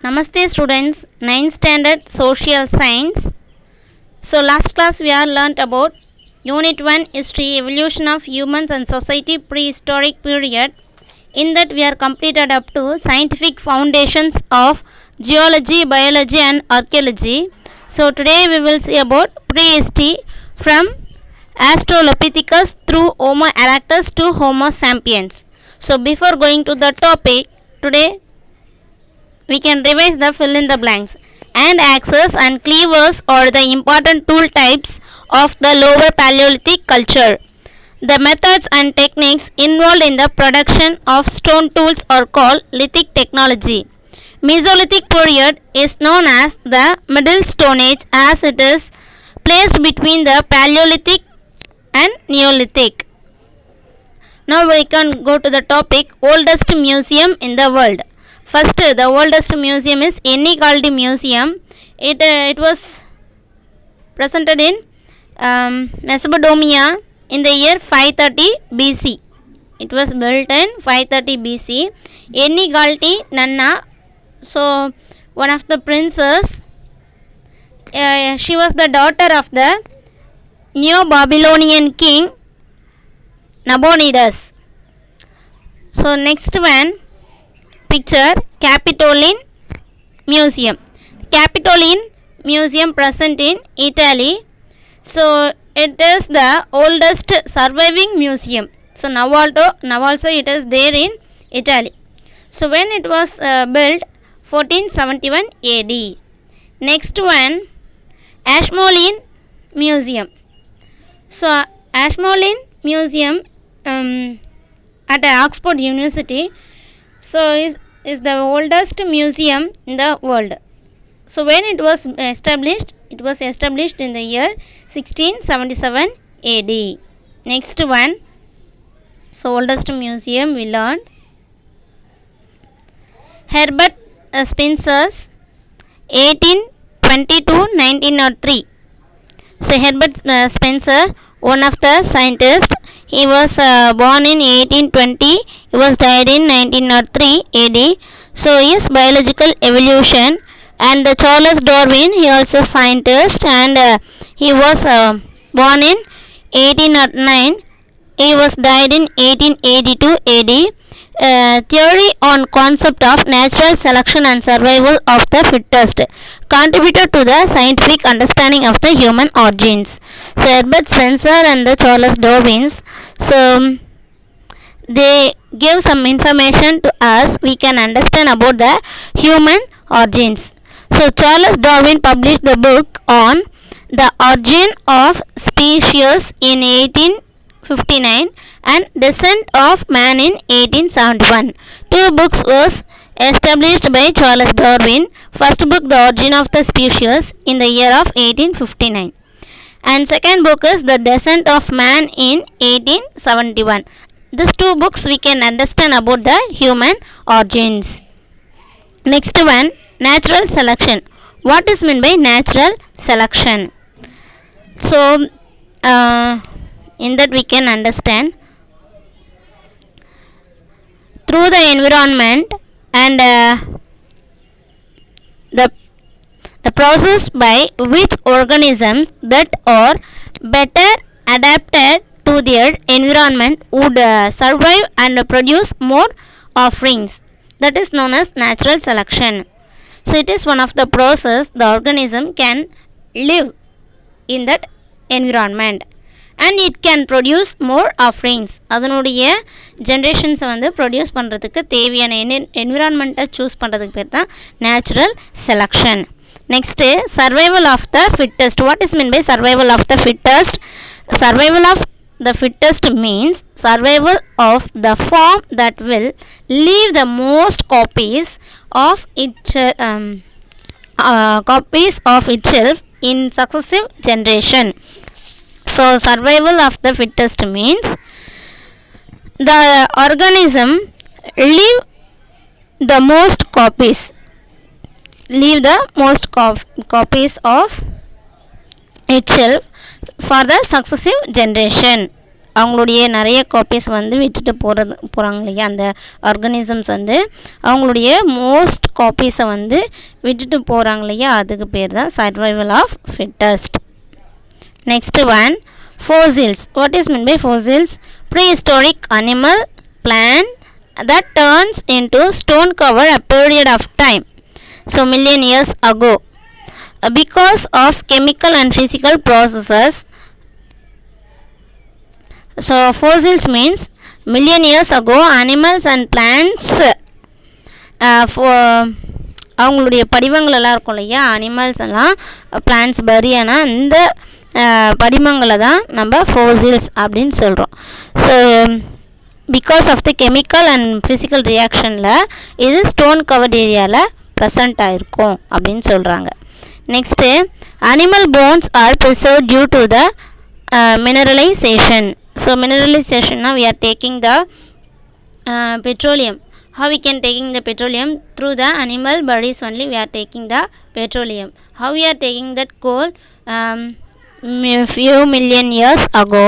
Namaste students, 9th standard social science. So last class we are learnt about unit 1 history evolution of humans and society prehistoric period. In that we are completed up to scientific foundations of geology, biology and archaeology. So today we will see about prehistory from Australopithecus through Homo erectus to Homo sapiens. So before going to the topic, today we can revise the fill in the blanks. And axes and cleavers are the important tool types of the lower Paleolithic culture. The methods and techniques involved in the production of stone tools are called lithic technology. Mesolithic period is known as the Middle Stone Age as it is placed between the Paleolithic and Neolithic. Now we can go to the topic oldest museum in the world. First, the oldest museum is Enigaldi Museum. It was presented in Mesopotamia in the year 530 BC. It was built in 530 BC. Enigaldi Nanna, so one of the princes, she was the daughter of the Neo-Babylonian king Nabonidus. So next one, picture Capitoline Museum. Capitoline Museum present in Italy. So it is the oldest surviving museum. So now also it is there in Italy. So when it was built 1471 AD. Next one, Ashmolean Museum. So Ashmolean Museum at Oxford University, so is the oldest museum in the world. So when it was established in the year 1677 AD. Next one, so oldest museum we learned. Herbert Spencer's 1820 to 1903. So Herbert Spencer, one of the scientists, he was born in 1820, he was died in 1903 AD. So his biological evolution. And Charles Darwin, he also scientist, and he was born in 1809, he was died in 1882 AD. Theory on concept of natural selection and survival of the fittest contributed to the scientific understanding of the human origins. So Herbert Spencer and the Charles Darwin, so they give some information to us, we can understand about the human origins. So Charles Darwin published the book on the origin of species in 1859 and Descent of Man in 1871. Two books was established by Charles Darwin. First book, The Origin of the Species, in the year of 1859. And second book is The Descent of Man in 1871. These two books we can understand about the human origins. Next one, natural selection. What is meant by natural selection? So in that we can understand through the environment and the process by which organisms that are better adapted to their environment would survive and produce more offerings. That is known as natural selection. So it is one of the process the organism can live in that environment and it can produce more offerings. அதனுடைய ஜென்ரேஷன்ஸை வந்து produce பண்ணுறதுக்கு தேவையான என்விரான்மெண்ட்டை choose பண்ணுறதுக்கு பேர் தான் natural selection. Next survival of the fittest. What is mean by survival of the fittest? Survival of the fittest means survival of the form that will leave the most copies of itself in successive generation. So survival of the fittest means the organism leave the most copies of itself for the successive generation. அவங்களுடைய நிறைய copies வந்து விட்டுட்டு போகிறாங்க இல்லையா, அந்த organisms வந்து அவங்களுடைய most காப்பீஸை வந்து விட்டுட்டு போகிறாங்க இல்லையா, அதுக்கு பேர் தான் survival of fittest. Next one, fossils. What is meant by fossils? Prehistoric animal, plant that turns into stone cover a period of time, so million years ago, because of chemical and physical processes. So fossils means million years ago animals and plants அவங்களுடைய படிவங்கள் எல்லாம் இருக்கும் இல்லையா, animals எல்லாம் plants பரியானா அந்த படிமங்களை தான் நம்ம fossils அப்படின்னு சொல்கிறோம். So because of the chemical and physical ரியாக்ஷனில் இது ஸ்டோன் கவர்ட் ஏரியாவில் ப்ரெசண்ட் ஆகிருக்கும் அப்படின்னு சொல்கிறாங்க. Next, animal bones are preserve due to the mineralisation. So மினரலைசேஷன்னா we are taking the petroleum. How we can taking the petroleum? Through the animal bodies only we are taking the petroleum. How we are taking that coal? Few million years ago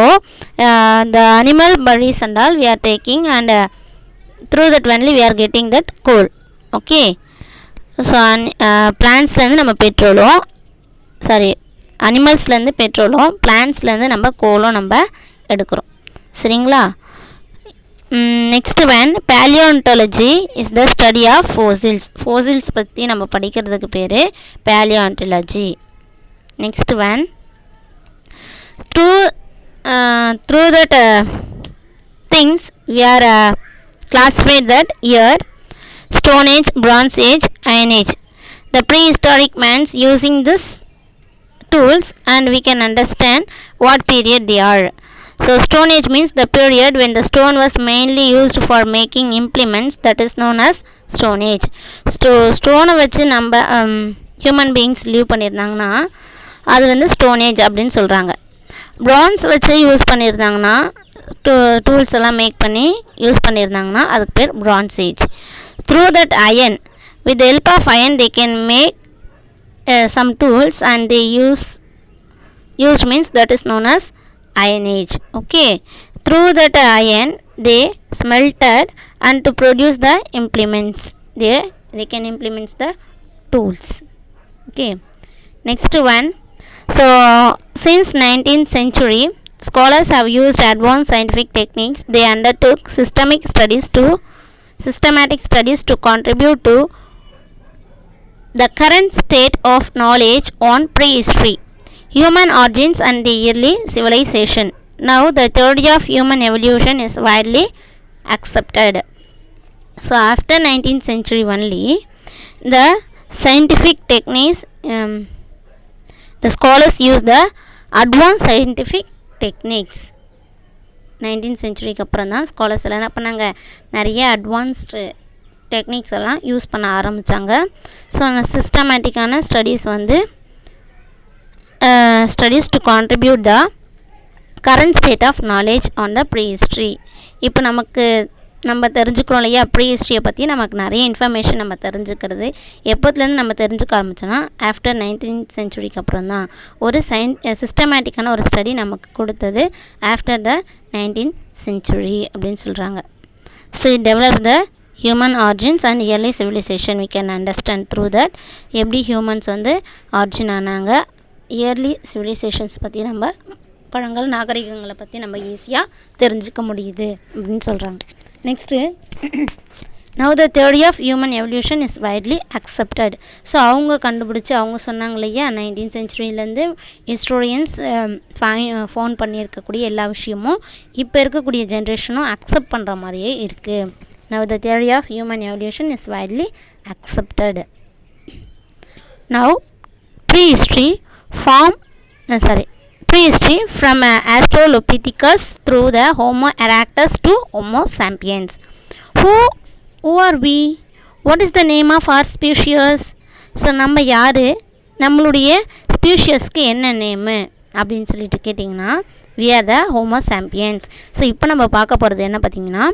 the animal bodies and all we are taking, and through that only we are getting that coal. Okay, so பிளான்ட்ஸ்லேருந்து நம்ம பெட்ரோலும், sorry அனிமல்ஸ்லேருந்து பெட்ரோலும், பிளான்ட்ஸ்லேருந்து நம்ம கோலும் நம்ம எடுக்கிறோம். சரிங்களா? Next one, palaeontology is the study of fossils. Fossils பற்றி நம்ம படிக்கிறதுக்கு பேர் palaeontology. Next one, through that things we are classified that year, Stone Age, Bronze Age, Iron Age. The prehistoric man's using this tools and we can understand what period they are. So Stone Age means the period when the stone was mainly used for making implements, that is known as Stone Age. ஸ்டோனை வச்சு நம்ம human beings leave பண்ணியிருந்தாங்கன்னா அது வந்து stone age அப்படின்னு சொல்கிறாங்க. Prawns வச்சு use பண்ணியிருந்தாங்கன்னா, tools எல்லாம் மேக் பண்ணி யூஸ் பண்ணியிருந்தாங்கன்னா அதுக்கு பேர் bronze age. Through that iron, with the help of iron they can make some tools and they use means that is known as iron age. Okay, through that iron they smelted and to produce the implements, they can implement the tools. Okay, next one. So since 19th century scholars have used advanced scientific techniques. They undertook systematic studies to contribute to the current state of knowledge on prehistory, human origins and the early civilization. Now the theory of human evolution is widely accepted. So after 19th century only the scientific techniques, the scholars use the advanced scientific techniques. 19th centuryக்கு அப்புறம் தான் scholars எல்லாம் என்ன பண்ணாங்க, நிறைய advanced techniques எல்லாம் use பண்ண ஆரம்பித்தாங்க. So அந்த சிஸ்டமேட்டிக்கான ஸ்டடீஸ் வந்து studies to contribute the current state of knowledge on the prehistory. இப்போ நம்ம தெரிஞ்சுக்கிறோம் இல்லையா, ப்ரீஹிஸ்ட்ரியை பற்றி நமக்கு நிறைய இன்ஃபர்மேஷன் நம்ம தெரிஞ்சுக்கிறது எப்போத்துலேருந்து நம்ம தெரிஞ்சுக்க ஆரம்பிச்சோன்னா ஆஃப்டர் 19th centuryக்கு அப்புறம் தான். ஒரு சிஸ்டமேட்டிக்கான ஒரு ஸ்டடி நமக்கு கொடுத்தது ஆஃப்டர் த 19th century அப்படின்னு சொல்கிறாங்க. So it develop the human origins and early civilization. We can understand through that எப்படி ஹியூமன்ஸ் வந்து ஆரிஜின் ஆனாங்க, இயர்லி சிவிலைசேஷன்ஸ் பற்றி நம்ம பழங்கள் நாகரிகங்களை பற்றி நம்ம ஈஸியாக தெரிஞ்சுக்க முடியுது அப்படின்னு சொல்கிறாங்க. Next, now the theory of human evolution is widely accepted. So அவங்க கண்டுபிடிச்சி அவங்க சொன்னாங்க இல்லையா, 19th centuryலேருந்து ஹிஸ்டோரியன்ஸ் ஃபோன் பண்ணியிருக்கக்கூடிய எல்லா விஷயமும் இப்போ இருக்கக்கூடிய ஜென்ரேஷனும் அக்செப்ட் பண்ணுற மாதிரியே இருக்குது. Now the theory of human evolution is widely accepted. Now prehistory from Australopithecus through the Homo erectus to Homo sapiens. Who are we? What is the name of our species? So நம்ம யார், நம்மளுடைய ஸ்பீஷியஸ்க்கு என்ன name அப்படின்னு சொல்லிட்டு கேட்டிங்கன்னா we are the Homo sapiens. So இப்போ நம்ம பார்க்க போகிறது என்ன பார்த்திங்கன்னா,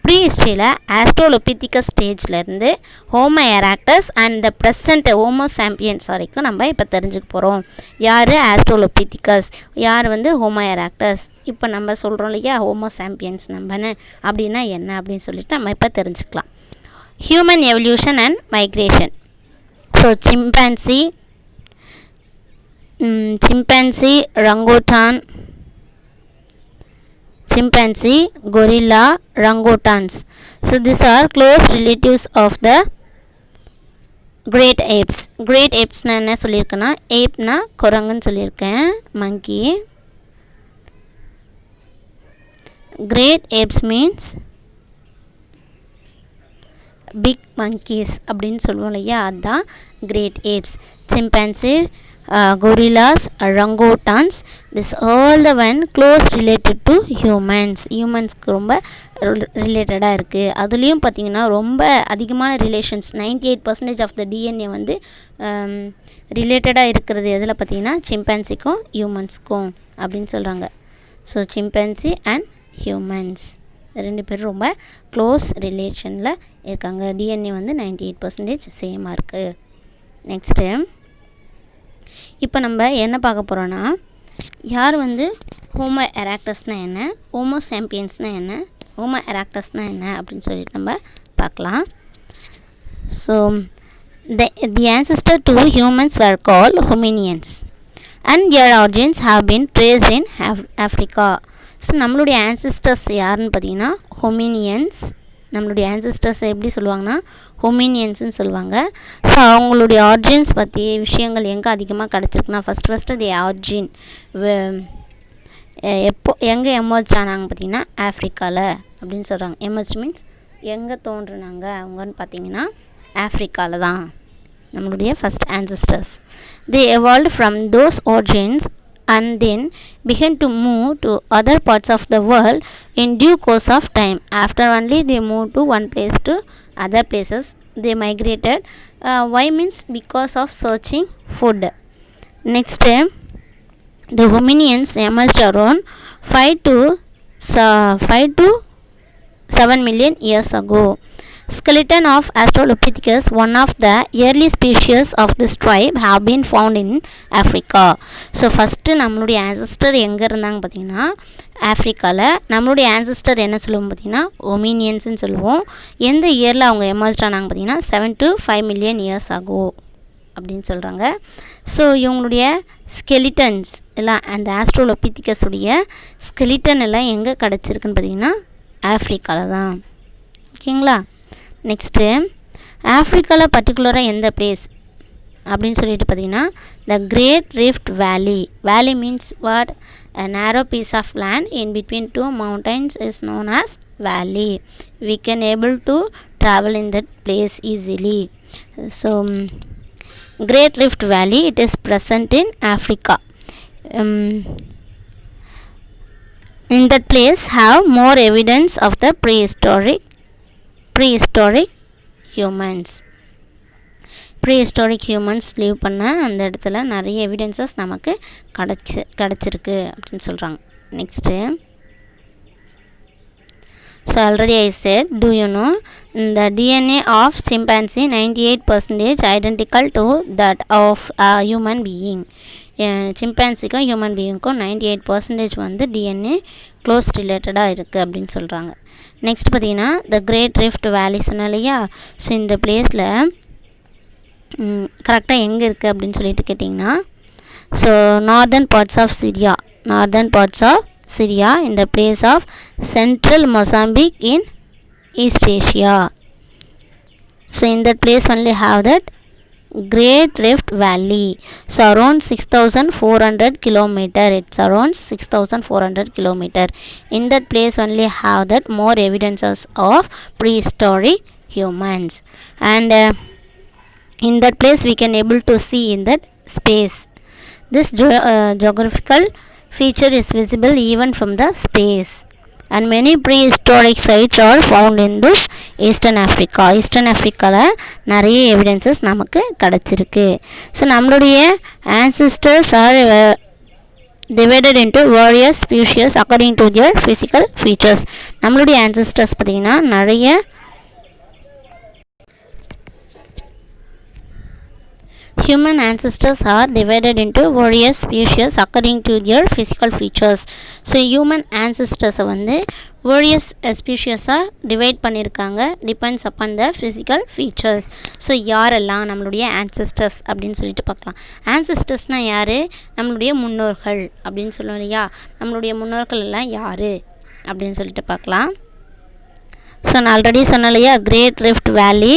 ப்ரீஹிஸ்ட்ரியில் ஆஸ்ட்ரோலோபித்திகஸ் ஸ்டேஜ்லேருந்து Homo erectus and the present Homo sapiens வரைக்கும் நம்ம இப்போ தெரிஞ்சுக்க போகிறோம். யார் ஆஸ்ட்ரோலோபித்திகஸ், யார் வந்து ஹோமோ எராக்டஸ். இப்போ நம்ம சொல்கிறோம் இல்லையா ஹோமோ சாம்பியன்ஸ் நம்மன்னு அப்படின்னா என்ன அப்படின்னு சொல்லிட்டு நம்ம இப்போ தெரிஞ்சுக்கலாம். Human evolution and migration. So chimpanzee, orangutan, chimpanzee, gorilla, orangutans. So these are close relatives of the great apes. Great apes நான் என்ன சொல்லியிருக்கேன்னா ஏப்னா குரங்குன்னு சொல்லியிருக்கேன், monkey. Great apes means big monkeys அப்படின்னு சொல்லுவோம் இல்லையா, அதுதான் great apes. Chimpanzee, gorillas, orangutans, this all the one close related to humans ரொம்ப ரிலேட்டடாக இருக்குது. அதுலேயும் பார்த்திங்கன்னா ரொம்ப அதிகமான ரிலேஷன்ஸ் 98% ஆஃப் த டிஎன்ஏ வந்து ரிலேட்டடாக இருக்கிறது எதில் பார்த்திங்கன்னா சிம்பன்சிக்கும் ஹியூமன்ஸ்க்கும் அப்படின்னு சொல்கிறாங்க. ஸோ சிம்பன்சி அண்ட் ஹியூமன்ஸ் ரெண்டு பேரும் ரொம்ப க்ளோஸ் ரிலேஷனில் இருக்காங்க. டிஎன்ஏ வந்து 98% சேமாக இருக்குது. நெக்ஸ்ட்டு இப்போ நம்ம என்ன பார்க்க போகிறோன்னா, யார் வந்து ஹோமோ எராக்டஸ்னால் என்ன, ஹோமோ சாம்பியன்ஸ்னால் என்ன, ஹோமோ எராக்டஸ்னால் என்ன அப்படின்னு சொல்லிட்டு நம்ம பார்க்கலாம். So the ancestor to humans were called hominians and their origins have been traced in Africa. So நம்மளுடைய ஆன்சிஸ்டர்ஸ் யாருன்னு பார்த்தீங்கன்னா ஹொமினியன்ஸ். நம்மளுடைய ஆன்சிஸ்டர்ஸ் எப்படி சொல்லுவாங்கன்னா ஹொமினியன்ஸ்னு சொல்லுவாங்க. ஸோ அவங்களுடைய ஆர்ஜின்ஸ் பற்றி விஷயங்கள் எங்கே அதிகமாக கிடச்சிருக்குன்னா ஃபஸ்ட்டு தி ஆர்ஜின் எங்கே எமர்ஜ் ஆனாங்க பார்த்திங்கன்னா ஆஃப்ரிக்காவில் அப்படின்னு சொல்கிறாங்க. எமர்ஜ் மீன்ஸ் எங்கே தோன்றுனாங்க அவங்கன்னு பார்த்தீங்கன்னா ஆஃப்ரிக்காவில் தான் நம்மளுடைய first ancestors. they evolved from those origins and then began to move to other parts of the world in due course of time. After only they moved to one place to other places, they migrated. Why means because of searching food. Next, the hominians emerged around 5 to 7 million years ago. Skeleton of Australopithecus, one of the early species of this tribe, have been found in Africa. So first நம்மளுடைய ஆன்சிஸ்டர் எங்கே இருந்தாங்க பார்த்திங்கன்னா ஆஃப்ரிக்காவில். நம்மளுடைய ஆன்சிஸ்டர் என்ன சொல்லுவோம் பார்த்திங்கன்னா ஒமினியன்ஸ்னு சொல்லுவோம். எந்த இயரில் அவங்க எமர்ஜ் ஆனாங்க பார்த்திங்கன்னா 7 to 5 million years ago அப்படின்னு சொல்கிறாங்க. ஸோ இவங்களுடைய ஸ்கெலிட்டன்ஸ் எல்லாம் அந்த ஆஸ்ட்ரோலோபித்திகஸுடைய ஸ்கெலிட்டன் எல்லாம் எங்கே கிடச்சிருக்குன்னு பார்த்திங்கன்னா ஆஃப்ரிக்காவில் தான். ஓகேங்களா. நெக்ஸ்ட்டு ஆஃப்ரிக்காவில் பர்டிகுலராக எந்த பிளேஸ் அப்படின்னு சொல்லிட்டு பார்த்தீங்கன்னா த கிரேட் ரிஃப்ட் வேலி. வேலி means what, a narrow piece of land in between two mountains is known as valley. We can able to travel in that place easily. So Great Rift Valley, it is present in Africa. In that place have more evidence of the prehistoric humans. Prehistoric humans leave பண்ண அந்த இடத்துல நிறைய evidences நமக்கு கிடச்சிருக்கு அப்படின்னு சொல்கிறாங்க. Next, so already I said, do you know the DNA of chimpanzee 98% identical to that of a human being. சிம்பான்சிக்கும் human பீயிங்க்கும் 98% வந்து டிஎன்ஏ க்ளோஸ் ரிலேட்டடாக இருக்குது அப்படின்னு சொல்கிறாங்க. நெக்ஸ்ட் பார்த்தீங்கன்னா த கிரேட் ரிஃப்ட் வேலி சொன்ன இல்லையா. ஸோ இந்த பிளேஸில் கரெக்டாக எங்கே இருக்குது அப்படின்னு சொல்லிட்டு கேட்டிங்கன்னா, so northern parts of Syria in the place of central Mozambique in East Asia. So in that place only have that Great Rift Valley. So around 6,400 kilometer. It's around 6,400 kilometer. In that place only have that more evidences of prehistoric humans. And in that place we can able to see in that space. This geographical feature is visible even from the space. And many prehistoric sites are found in this Eastern Africa. Eastern Africaவில் நிறைய evidences நமக்கு கிடச்சிருக்கு. So நம்மளுடைய ancestors are divided into various species according to their physical features. நம்மளுடைய ancestors பார்த்திங்கன்னா நிறைய human ancestors are divided into various species according to their physical features. So human ancestors வந்து various ஸ்பீஷியஸாக divide பண்ணியிருக்காங்க depends upon the physical features. So யாரெல்லாம் நம்மளுடைய ancestors அப்படின்னு சொல்லிட்டு பார்க்கலாம். ancestors யார்? நம்மளுடைய முன்னோர்கள் அப்படின்னு சொல்லுவோம் இல்லையா, நம்மளுடைய முன்னோர்கள் எல்லாம் யார் அப்படின்னு சொல்லிட்டு பார்க்கலாம். ஸோ நான் ஆல்ரெடி சொன்னேன் இல்லையா, கிரேட் ரிஃப்ட் வேலி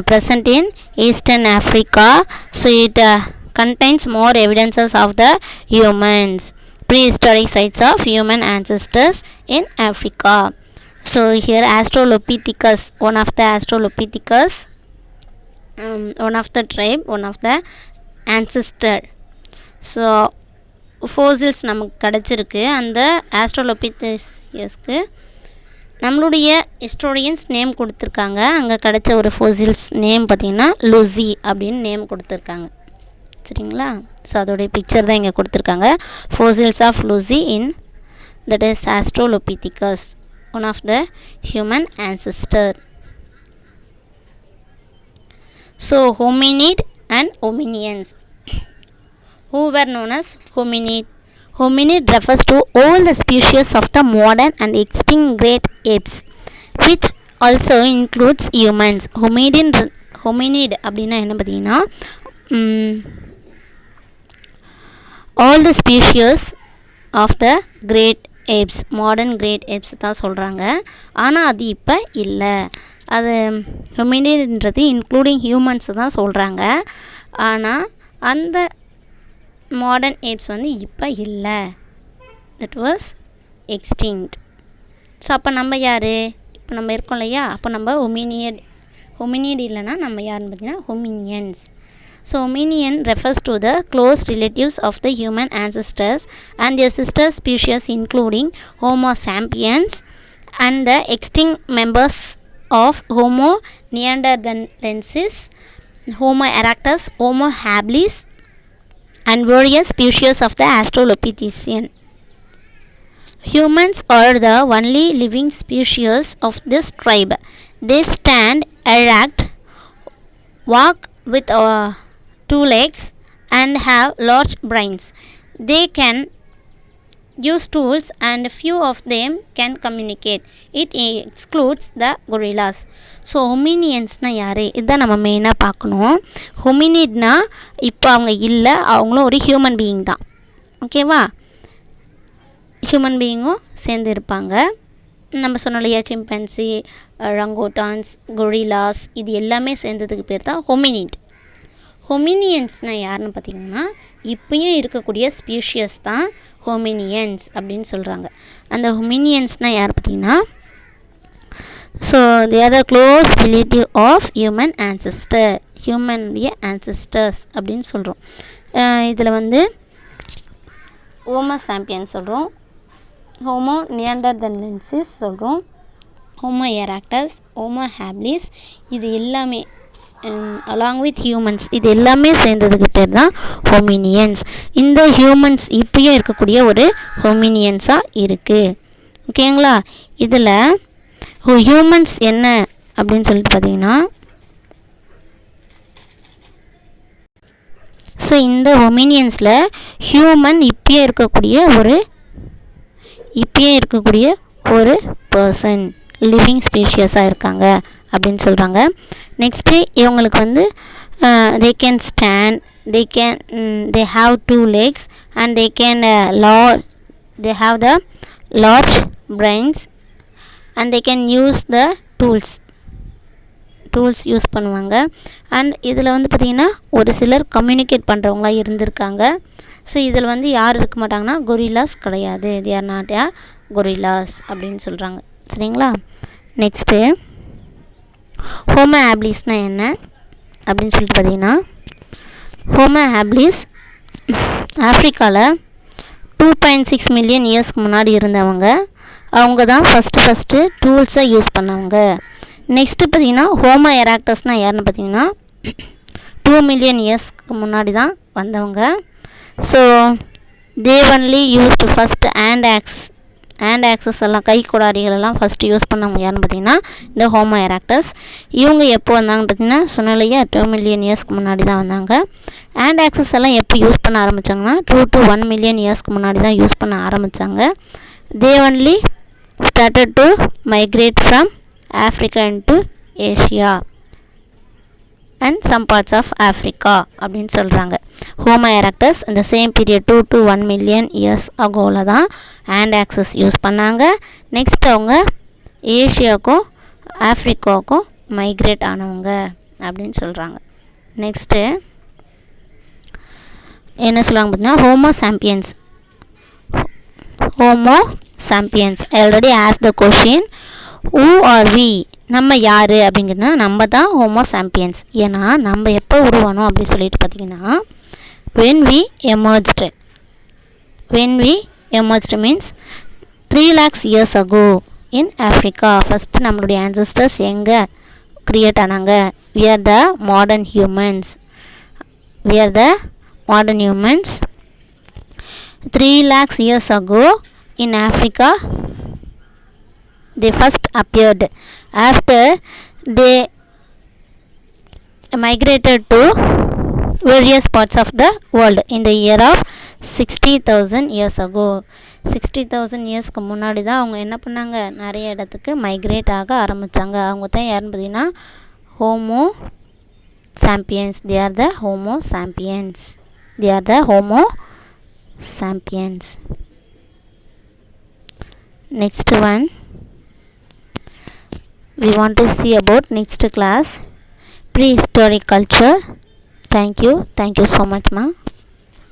present in Eastern Africa. So it contains more evidences of the humans, prehistoric sites of human ancestors in Africa. So here Australopithecus, one of the Australopithecus, one of the tribe, one of the ancestor. So fossils நமக்கு கிடச்சிருக்கு. அந்த ஆஸ்ட்ரோலோபித்தஸ்க்கு நம்மளுடைய historians name கொடுத்துருக்காங்க. அங்கே கிடச்ச ஒரு fossils name பார்த்திங்கன்னா Lucy அப்படின்னு நேம் கொடுத்துருக்காங்க. சரிங்களா? ஸோ அதோடைய பிக்சர் தான் இங்கே கொடுத்துருக்காங்க. Fossils of Lucy in that is Australopithecus, one of the human ancestor. So hominid and hominians, who were known as hominid. Hominid refers to all the species of the modern and extinct great apes, which also includes humans. Hominid அப்படின்னா என்ன பார்த்தீங்கன்னா, all the species of the great apes, modern great apes தான் சொல்கிறாங்க. ஆனால் அது இப்போ இல்லை. அது hominidன்றது இன்க்ளூடிங் ஹியூமன்ஸ் தான் சொல்கிறாங்க. ஆனால் அந்த மாடர்ன் ஏப்ஸ் வந்து இப்போ இல்லை, தட் வாஸ் எக்ஸ்டிங்க்ட். ஸோ அப்போ நம்ம யார்? இப்போ நம்ம இருக்கோம் இல்லையா, அப்போ நம்ம ஹொமினியட் இல்லைன்னா நம்ம யாருன்னு பார்த்தீங்கன்னா hominians. So hominian refers to the close relatives of the human ancestors and their sister species including Homo sapiens and the extinct members of Homo neanderthalensis, Homo erectus, Homo habilis and various species of the Australopithecian. Humans are the only living species of this tribe. They stand erect, walk with two legs and have large brains. They can use tools and few of them can communicate. It excludes the gorillas. So ஹொமினியன்ஸ்னால் யார்? இதுதான் நம்ம மெயினாக பார்க்கணும். ஹொமினிட்னா இப்போ அவங்க இல்லை, அவங்களும் ஒரு ஹியூமன் பீயிங் தான். ஓகேவா? ஹியூமன் பீயிங்கும் சேர்ந்து இருப்பாங்க. நம்ம சொன்னோம் இல்லையா, சிம்பன்சி, ரங்கோட்டான்ஸ், கொரில்லாஸ், இது எல்லாமே சேர்ந்ததுக்கு பேர் தான் ஹொமினிட். ஹொமினியன்ஸ்னால் யாருன்னு பார்த்திங்கன்னா இப்போயும் இருக்கக்கூடிய ஸ்பீஷியஸ் தான் ஹொமினியன்ஸ் அப்படின்னு சொல்கிறாங்க. அந்த ஹொமினியன்ஸ்னால் யார் பார்த்திங்கன்னா, so they are the close relative of human ancestor, ஹியூமனுடைய ancestors அப்படின்னு சொல்கிறோம். இதில் வந்து ஹோமோ சாம்பியன்ஸ் சொல்கிறோம், ஹோமோ நியாண்டர்தலன்சிஸ் சொல்கிறோம், ஹோமோ எராக்டஸ், ஹோமோ ஹேபிலிஸ், இது எல்லாமே அலாங் வித் ஹியூமன்ஸ், இது எல்லாமே சேர்ந்ததுக்கு பேர் தான் ஹொமினியன்ஸ். இந்த ஹியூமன்ஸ் இப்போயும் இருக்கக்கூடிய ஒரு ஹொமினியன்ஸாக இருக்குது. ஓகேங்களா? இதில் ஹியூமன்ஸ் என்ன அப்படின்னு சொல்லிட்டு பார்த்தீங்கன்னா, ஸோ இந்த ஹொமினியன்ஸில் ஹியூமன் இப்போயே இருக்கக்கூடிய ஒரு பர்சன், லிவிங் ஸ்பீஷியஸாக இருக்காங்க அப்படின்னு சொல்கிறாங்க. நெக்ஸ்ட்டு இவங்களுக்கு வந்து they can stand, they have two legs and they have the large brains and they can use the tools use பண்ணுவாங்க. அண்ட் இதில் வந்து பார்த்திங்கன்னா ஒரு சிலர் கம்யூனிகேட் பண்ணுறவங்களாம் இருந்திருக்காங்க. ஸோ இதில் வந்து யார் இருக்க மாட்டாங்கன்னா கொரில்லாஸ் கிடையாது, they are not a gorillas அப்படின்னு சொல்கிறாங்க. சரிங்களா? நெக்ஸ்ட்டு ஹோமோ ஹேபிலிஸ்னால் என்ன அப்படின்னு சொல்லிட்டு பார்த்திங்கன்னா, ஹோமோ ஹேபிலிஸ் ஆஃப்ரிக்காவில் 2.6 மில்லியன் இயர்ஸ்க்கு முன்னாடி இருந்தவங்க. அவங்க தான் ஃபஸ்ட்டு டூல்ஸை யூஸ் பண்ணவங்க. நெக்ஸ்ட்டு பார்த்திங்கன்னா ஹோமோ எராக்டஸ்னால் யாருன்னு பார்த்திங்கன்னா 2 மில்லியன் இயர்ஸ்க்கு முன்னாடி தான் வந்தவங்க. So they only used first hand axe hand axes எல்லாம் கை கொடாரிகள் எல்லாம் ஃபஸ்ட்டு யூஸ் பண்ணவங்க யாருன்னு பார்த்தீங்கன்னா இந்த ஹோமோ எராக்டஸ். இவங்க எப்போ வந்தாங்கன்னு பார்த்தீங்கன்னா சொன்னாலேயே 2 மில்லியன் இயர்ஸ்க்கு முன்னாடி தான் வந்தாங்க. ஹேண்ட் ஆக்சஸ் எல்லாம் எப்போ யூஸ் பண்ண ஆரம்பித்தாங்கன்னா 2 to 1 மில்லியன் இயர்ஸ்க்கு முன்னாடி தான் யூஸ் பண்ண ஆரம்பித்தாங்க. They only started to migrate from Africa into Asia and some parts of Africa அப்படின்னு சொல்கிறாங்க. ஹோமோ எராக்டஸ் இந்த same period 2 to 1 million years அகோவில் தான் ஹேண்ட் ஆக்சஸ் யூஸ் பண்ணாங்க. நெக்ஸ்ட் அவங்க ஏஷியாவுக்கும் ஆஃப்ரிக்காவுக்கும் மைக்ரேட் ஆனவங்க அப்படின்னு சொல்கிறாங்க. நெக்ஸ்ட்டு என்ன சொல்லுவாங்க பார்த்தீங்கன்னா Homo sapiens. Homo sapiens already ask the question who are we, நம்ம யார் அப்படிங்கிறதுனா நம்ம தான் ஹோமோ சாம்பியன்ஸ். ஏன்னா நம்ம எப்போ உருவானோம் அப்படின்னு சொல்லிட்டு பார்த்தீங்கன்னா when we emerged means 3 lakhs years ago in Africa. First நம்மளுடைய ancestors எங்கே க்ரியேட் ஆனாங்க? we are the modern humans. 3 lakhs years ago in Africa they first appeared. After they migrated to various parts of the world in the year of 60,000 years ago. 60,000 இயர்ஸ்க்கு முன்னாடி தான் அவங்க என்ன பண்ணாங்க, நிறைய இடத்துக்கு மைக்ரேட் ஆக ஆரம்பித்தாங்க. அவங்க தான் யாருன்னு பார்த்தீங்கன்னா Homo champions. they are the homo sapiens. Next one we want to see about next class prehistoric culture. Thank you so much ma.